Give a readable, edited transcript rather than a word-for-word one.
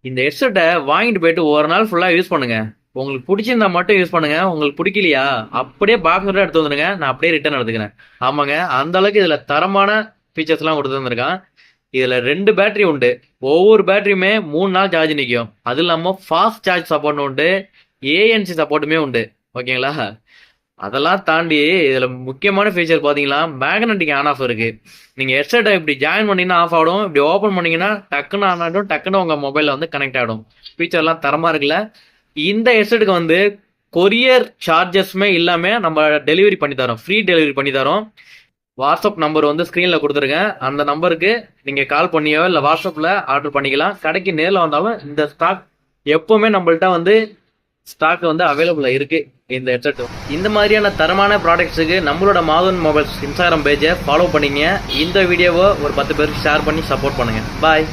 இந்த ஹெட்செட்டை வாங்கிட்டு போயிட்டு ஒரு நாள் ஃபுல்லா யூஸ் பண்ணுங்க. உங்களுக்கு பிடிச்சிருந்தா மட்டும் யூஸ் பண்ணுங்க. உங்களுக்கு பிடிக்கலையா அப்படியே பாக்ஸோட எடுத்து வந்துருங்க. நான் அப்படியே ரிட்டர்ன் எடுத்துக்கிறேன். ஆமாங்க, அந்த அளவுக்கு இதுல தரமான ஃபீச்சர்ஸ் எல்லாம் கொடுத்து வந்திருக்கான். இதுல 2 பேட்டரி உண்டு. ஒவ்வொரு பேட்டரியுமே 3 நாள் சார்ஜ் நிற்கும். அது இல்லாம ஃபாஸ்ட் சார்ஜ் சப்போர்ட் உண்டு, ஏஎன்சி சப்போர்ட்டுமே உண்டு. ஓகேங்களா? அதெல்லாம் தாண்டி இதுல முக்கியமான ஃபீச்சர் பாத்தீங்கன்னா மேக்னெட்டிக் ஆன் ஆஃப் இருக்கு. நீங்க ஹெட்செட்டை இப்படி ஜாயின் பண்ணீங்கன்னா ஆஃப் ஆகும், இப்படி ஓப்பன் பண்ணீங்கன்னா டக்குன்னு ஆன் ஆகிடும், டக்குன்னு உங்க மொபைல்ல வந்து கனெக்ட் ஆகிடும். ஃபீச்சர்லாம் தரமா இருக்குல்ல. இந்த ஹெட்செட்டுக்கு வந்து கொரியர் சார்ஜஸ்மே இல்லாம நம்ம டெலிவரி பண்ணி தரோம், ஃப்ரீ டெலிவரி பண்ணி தரோம். வாட்ஸ்அப் நம்பர் வந்து ஸ்க்ரீன்ல கொடுத்துருக்கேன். அந்த நம்பருக்கு நீங்க கால் பண்ணியோ இல்லை வாட்ஸ்அப்ல ஆர்டர் பண்ணிக்கலாம். கடைக்கு நேரில் வந்தாலும் இந்த ஸ்டாக் எப்பவுமே நம்மள்ட்ட வந்து ஸ்டாக் வந்து அவைலபிளா இருக்கு. இந்த ஹெட்செட் இந்த மாதிரியான தரமான ப்ராடக்ட்ஸுக்கு நம்மளோட மாதவன் மொபைல்ஸ் இன்ஸ்டாகிராம் பேஜை ஃபாலோ பண்ணிங்க. இந்த வீடியோவை ஒரு 10 பேருக்கு ஷேர் பண்ணி சப்போர்ட் பண்ணுங்க. பாய்.